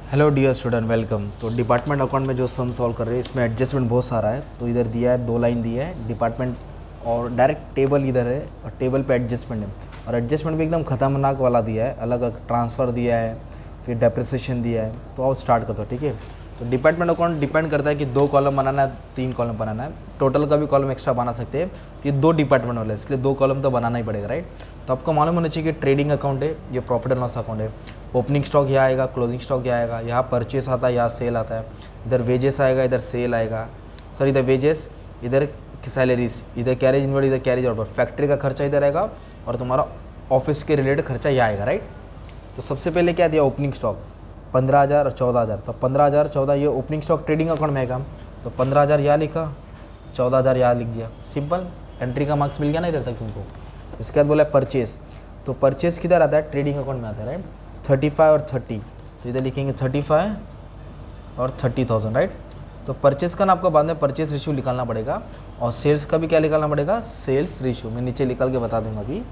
Hello dear student, welcome. तो department account में जो सम सॉल्व कर रहे हैं इसमें एडजस्टमेंट बहुत सारा है। तो इधर दिया है, 2 लाइन दिया है डिपार्टमेंट और डायरेक्ट टेबल इधर है और टेबल पे एडजस्टमेंट है। और एडजस्टमेंट भी एकदम खतरनाक वाला दिया है, अलग अलग ट्रांसफ़र दिया है, फिर डेप्रिसिएशन दिया है। तो आओ स्टार्ट करते हो, ठीक है। तो डिपार्टमेंट अकाउंट डिपेंड करता है कि 2 कॉलम बनाना है, 3 कॉलम बनाना है। टोटल का भी कॉलम एक्स्ट्रा बना सकते हैं। तो ये 2 डिपार्टमेंट वाला है, इसलिए 2 कॉलम तो बनाना ही पड़ेगा, राइट। तो आपको मालूम होना चाहिए कि ट्रेडिंग अकाउंट है, ये प्रॉफिट एंड लॉस अकाउंट है। ओपनिंग स्टॉक यहाँ आएगा, क्लोजिंग स्टॉक यहाँ आएगा, यहाँ परचेस आता है, यहाँ सेल आता है। इधर वेजेस आएगा, इधर सेल आएगा, सॉरी इधर वेजेस, इधर सैलरीज, इधर कैरेज इनवर्ड, इधर कैरेज आउटवर्ड। फैक्ट्री का खर्चा इधर आएगा और तुम्हारा ऑफिस के रिलेटेड खर्चा यहाँ आएगा, राइट। तो सबसे पहले क्या दिया, ओपनिंग स्टॉक 15,000 और 14,000। तो 15,000 14 ये ओपनिंग स्टॉक ट्रेडिंग अकाउंट में आएगा। तो 15,000 यहाँ लिखा, 14,000 यहाँ लिख दिया, सिंपल। एंट्री का मार्क्स मिल गया ना इधर तक तुमको। इसके बाद बोला परचेस, तो परचेस किधर आता है, ट्रेडिंग अकाउंट में आता है, राइट। 35 और 30, तो इधर लिखेंगे 35 और 30,000, राइट। तो परचेस का ना आपको बाद में परचेस रेशियो निकालना पड़ेगा और सेल्स का भी क्या निकालना पड़ेगा, सेल्स रेशियो। मैं नीचे निकाल के बता दूंगा अभी।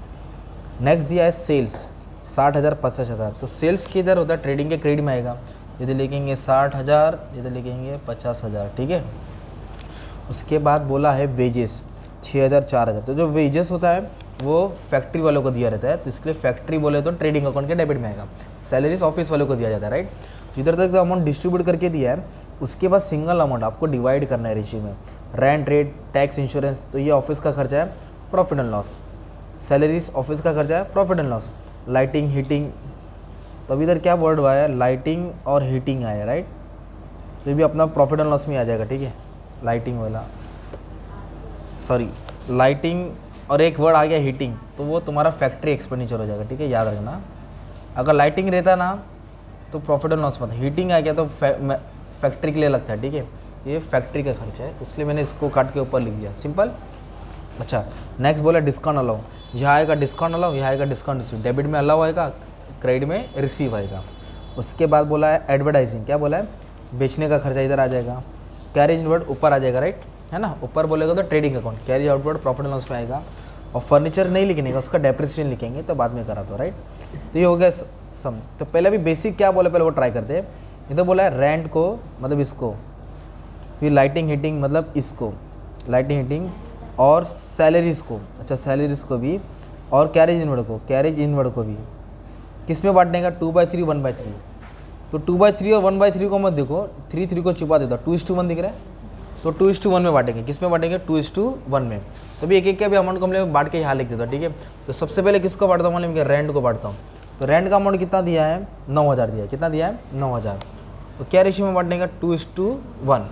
नेक्स्ट दिया है सेल्स 60,000 50,000। तो सेल्स किधर होता है, ट्रेडिंग के क्रेडिट में आएगा। इधर लिखेंगे 60,000, इधर लिखेंगे 50,000, ठीक है। उसके बाद बोला है वेजेस 6,000 4,000। तो जो वेजेस होता है वो फैक्ट्री वालों को दिया रहता है, तो इसके लिए फैक्ट्री बोले तो ट्रेडिंग अकाउंट के डेबिट में आएगा। सैलरीज ऑफिस वालों को दिया जाता है, राइट। तो इधर तक जो अमाउंट डिस्ट्रीब्यूट करके दिया है, उसके बाद सिंगल अमाउंट आपको डिवाइड करना है रेशियो में। रेंट, रेट, टैक्स, इंश्योरेंस, तो ये ऑफिस का खर्चा है, profit and loss. Salaries office का खर्चा है, profit and loss. Lighting, heating, तो अभी इधर क्या वर्ड हुआ है, लाइटिंग और हीटिंग आया, राइट। तो ये भी अपना प्रॉफिट एंड लॉस में आ जाएगा, ठीक है। लाइटिंग वाला, सॉरी लाइटिंग और एक वर्ड आ गया हीटिंग, तो वो तुम्हारा फैक्ट्री एक्सपेंडिचर हो जाएगा, ठीक है, याद रखना। अगर लाइटिंग रहता ना तो प्रॉफिट एंड लॉस में था, हीटिंग आ गया तो फैक्ट्री के लिए लगता है, ठीक है। ये फैक्ट्री का खर्चा है, इसलिए मैंने इसको काट के ऊपर लिख दिया, सिंपल। अच्छा, नेक्स्ट बोला डिस्काउंट अलाउ। यहाँ आएगा डिस्काउंट अलाउ, यहाँ आएगा डिस्काउंट रिसीव। डेबिट में अलाउ आएगा, क्रेडिट में रिसीव आएगा। उसके बाद बोला है एडवर्टाइजिंग, क्या बोला है, बेचने का खर्चा इधर आ जाएगा। कैरेज इनवर्ड ऊपर आ जाएगा, राइट, है ना। ऊपर बोलेगा तो trading account, carriage outward profit and loss में आएगा। और फर्नीचर नहीं लिखने का, उसका डेप्रिसिएशन लिखेंगे, तो बाद में करा तो, राइट। तो ये हो गया सम। तो पहले भी बेसिक क्या बोला, पहले वो ट्राई करते हैं। इधर बोला है रेंट को, मतलब इसको, फिर लाइटिंग हीटिंग मतलब इसको, लाइटिंग हीटिंग और सैलरीज को, अच्छा सैलरीज को भी, और कैरेज इनवर्ड को, कैरेज इनवर्ड को भी किस में बांटने का, 2/3 1/3। तो 2/3 और 1/3 को मत देखो, 3 को छुपा देता, 2:1 दिख रहा है, तो 2:1 में बांटेंगे। किस में बांटेंगे, 2:1 में। तो भी एक एक का भी अमाउंट कम बांट के यहाँ लिख देता, ठीक है। तो सबसे पहले किसको बांटता हूँ, मतलब रेंट को बांटता हूँ। तो रेंट का अमाउंट कितना दिया है, 9,000 दिया है, कितना दिया है, 9,000। तो क्या रेशियो में बांटने का, 2:1।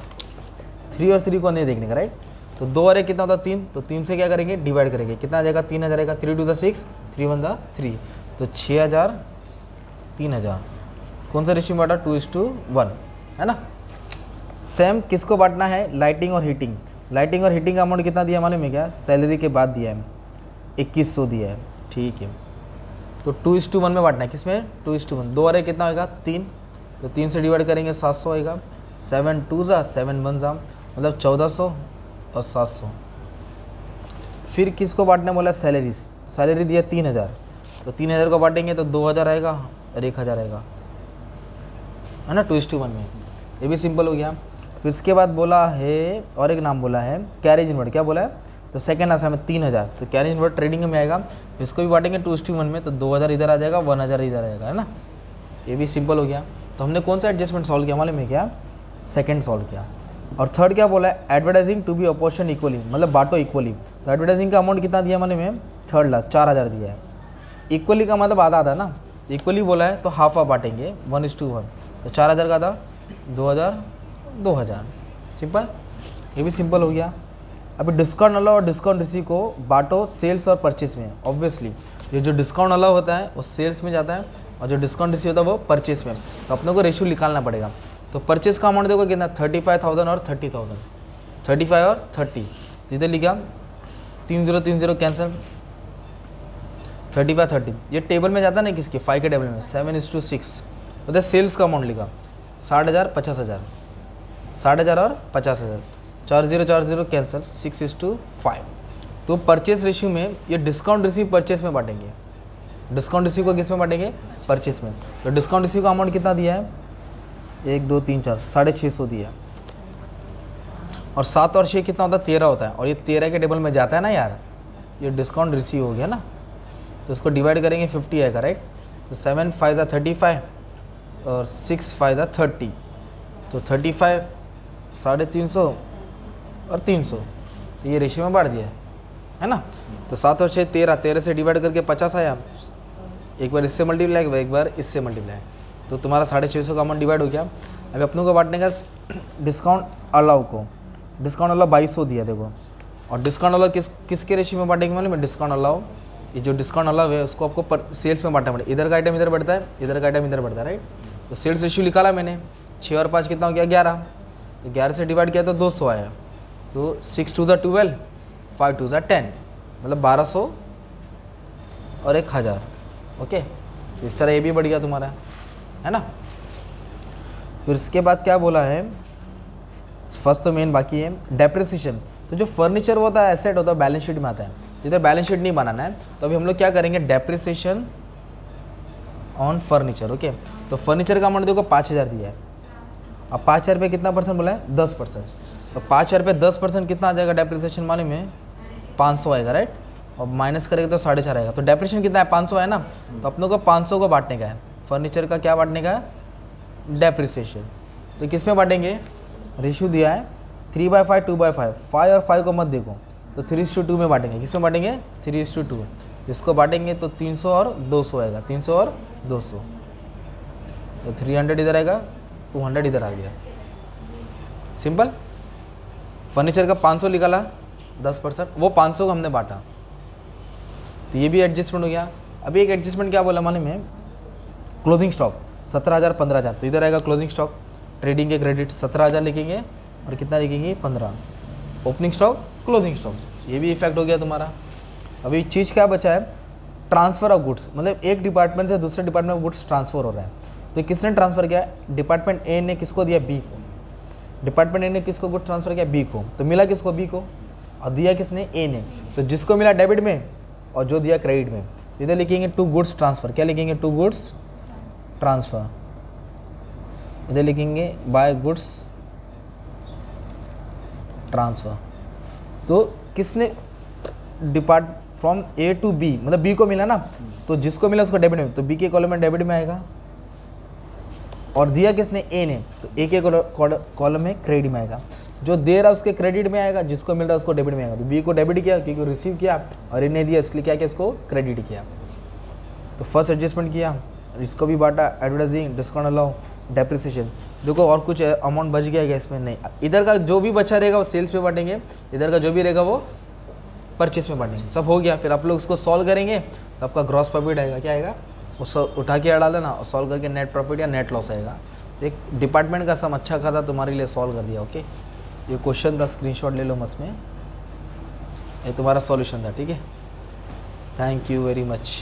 3 और 3 को नहीं देखने का, राइट। तो 2 और 1 कितना होता है, 3। तो 3 से क्या करेंगे, डिवाइड करेंगे, कितना आ जाएगा, 3,000 आएगा। 3 2 6, 3 1 3, तो 6,000 3,000। कौन सा रेशियो में बांटा, 2:1, है ना। सेम किसको बांटना है, लाइटिंग और हीटिंग। लाइटिंग और हीटिंग का अमाउंट कितना दिया मालूम है क्या, सैलरी के बाद दिया है, 2100 दिया है, ठीक है। तो 2:1 में बांटना है, किसमें, 2:1। 2 और 1 कितना होगा, 3। तो 3 से डिवाइड करेंगे, 700 आएगा। 7 2 7 1 मतलब 1400 और 700। फिर किसको बांटने बोला, सैलरीज। सैलरी दिया 3,000, तो 3,000 को बांटेंगे तो 2,000 आएगा और 1,000 आएगा, है ना, 2:1 में। ये भी सिंपल हो गया। फिर उसके बाद बोला है, और एक नाम बोला है कैरेज इनवर्ड, क्या बोला है, तो सेकेंड आंसर में 3,000। तो कैरेज इनवर्ड ट्रेडिंग में आएगा, इसको भी बांटेंगे 2:1 में, तो 2,000 इधर आ जाएगा, 1,000 इधर आएगा, है ना। ये भी सिंपल हो गया। तो हमने कौन सा एडजस्टमेंट सॉल्व किया मालूम है क्या, सेकंड सॉल्व किया। और थर्ड क्या बोला है, advertising to be apportion equally, मतलब बांटो इक्वली। तो एडवर्टाइजिंग का अमाउंट कितना दिया मालूम है, थर्ड लास्ट 4,000 दिया है। इक्वली का मतलब आधा आधा ना, इक्वली बोला है तो हाफ हाफ बांटेंगे, 1:1। तो 4,000 का आधा, 2,000 2,000, सिंपल। ये भी सिंपल हो गया। अभी डिस्काउंट अलाउ और डिस्काउंट रिसीव को बांटो सेल्स और परचेस में। ऑब्वियसली ये जो डिस्काउंट अलाउ होता है वो सेल्स में जाता है और जो डिस्काउंट रिसीव होता है वो परचेस में। तो अपने को रेशियो निकालना पड़ेगा। तो परचेस का अमाउंट देखो कितना, 35,000 और 30,000, 35 और 30। तो इधर लिखा 30 कैंसिल, 35 30। ये टेबल में जाता है ना, किसके, 5 के टेबल में, 7:6। तो सेल्स का अमाउंट लिखा 60,000 50,000, 60,000 और 50,000, 40 कैंसिल, 6:5। तो परचेस रेशियो में ये डिस्काउंट रिसीव परचेस में बांटेंगे। डिस्काउंट रिसीव को किस में बांटेंगे, परचेस में। तो डिस्काउंट रिसीव का अमाउंट कितना दिया है, 1 2 3 4 650 दिया। और 7 और 6 कितना होता है? 13 होता है। और ये 13 के टेबल में जाता है ना यार, ये डिस्काउंट रिसीव हो गया ना, तो इसको डिवाइड करेंगे 50 आएगा, राइट। तो 7 5 35 और 6 5 30, तो 35 350 और 300, तो ये रेशियो में बांट दिया है ना। तो 7 और 6 13, 13 से डिवाइड करके 50 आया, एक बार इससे मल्टीप्लाई, एक बार इससे मल्टीप्लाई, तो तुम्हारा 650 का अमाउंट डिवाइड हो गया। अभी अपनों को बांटने का डिस्काउंट अलाउ को, डिस्काउंट अलाउ 2200 दिया देखो। और डिस्काउंट अलाउ किसके रेशियो में बांटेंगे मालूम है? डिस्काउंट अलाउ, ये जो डिस्काउंट अलाउ है उसको आपको पर सेल्स में बांटना पड़ेगा। इधर का आइटम इधर बढ़ता है, इधर का आइटम इधर बढ़ता है, राइट। तो सेल्स रेशियो निकाला मैंने, 6 और 5 कितना हो गया? 11। तो 11 से डिवाइड किया तो 200 आया। तो 6 2 12, 5 2 10, मतलब 1200 और 1000। ओके, तो इस तरह ये भी बढ़ गया तुम्हारा, है ना। फिर इसके बाद क्या बोला है, फर्स्ट तो मेन बाकी है डेप्रिसिएशन। तो जो फर्नीचर होता है एसेट होता है, बैलेंस शीट में आता है। इधर बैलेंस शीट नहीं बनाना है, तो अभी हम लोग क्या करेंगे, डेप्रिसिएशन ऑन फर्नीचर। ओके, तो फर्नीचर का अमाउंट देखो 5000 दिया है। अब 5000 पे कितना परसेंट बोला है? 10%। तो 5000 पे 10% कितना आ जाएगा डेप्रिसिएशन मालूम है? 500 आएगा, राइट। और माइनस करेंगे तो 4.5 आएगा। तो डेप्रिसिएशन कितना है? 500 है ना। तो अपनों को 500 को बांटने का है, फर्नीचर का क्या बांटने का है? डेप्रिसिएशन। तो किस में बांटेंगे? रेशियो दिया है 3/5 2/5, 5 और 5 को मत देखो, तो 3:2 में बांटेंगे। किस में बांटेंगे? 3:2। इसको बांटेंगे तो 300 और 200 आएगा, 300 और 200, तो 300 इधर आएगा, 200 इधर आ गया। सिंपल। फर्नीचर का 500 निकाला, 10%, वो 500 को हमने बांटा, तो ये भी एडजस्टमेंट हो गया। अभी एक एडजस्टमेंट क्या बोला मालूम है? क्लोजिंग स्टॉक 17,000 15,000, तो इधर आएगा क्लोजिंग स्टॉक। ट्रेडिंग के क्रेडिट 17,000 लिखेंगे और कितना लिखेंगे? 15। ओपनिंग स्टॉक, क्लोजिंग स्टॉक, ये भी इफेक्ट हो गया तुम्हारा। अभी चीज़ क्या बचा है? ट्रांसफ़र ऑफ गुड्स, मतलब एक डिपार्टमेंट से दूसरे डिपार्टमेंट में गुड्स ट्रांसफ़र हो रहा है। तो किसने ट्रांसफ़र किया? डिपार्टमेंट ए ने किसको दिया? बी को। डिपार्टमेंट ए ने किसको गुड्स ट्रांसफ़र किया? बी को। तो मिला किसको? बी को। और दिया किसने? ए ने। तो जिसको मिला डेबिट में और जो दिया क्रेडिट में, तो इधर लिखेंगे टू गुड्स ट्रांसफ़र। क्या लिखेंगे? To goods transfer. इधर लिखेंगे बाय गुड्स ट्रांसफ़र। तो किसने depart from A to B, मतलब बी को मिला ना, तो जिसको मिला उसको डेबिट में, तो बी के कॉलम में डेबिट में आएगा। और दिया किसने? ए ने, तो ए के कॉलम में क्रेडिट में आएगा। जो दे रहा उसके क्रेडिट में आएगा, जिसको मिल रहा है उसको डेबिट में आएगा। तो बी को डेबिट किया क्योंकि रिसीव किया, और ए ने दिया इसलिए क्या किया? इसको क्रेडिट किया। तो फर्स्ट एडजस्टमेंट किया, इसको भी बांटा, एडवर्टाइजिंग, डिस्काउंट अलाउ, डेप्रिसिएशन। देखो और कुछ अमाउंट बच गया क्या इसमें? नहीं। इधर का जो भी बचा रहेगा वो सेल्स पे बांटेंगे, इधर का जो भी रहेगा वो परचेस में बांटेंगे। सब हो गया। फिर आप लोग उसको सॉल्व करेंगे तो आपका ग्रॉस प्रॉफिट आएगा। क्या आएगा? उसको उठा के डाल देना और सॉल्व करके नेट प्रॉफिट या नेट लॉस आएगा। एक डिपार्टमेंट का सम अच्छा खासा तुम्हारे लिए सॉल्व कर दिया। ओके, ये क्वेश्चन का स्क्रीनशॉट ले लो मस्त में, ये तुम्हारा सॉल्यूशन था। ठीक है, थैंक यू वेरी मच।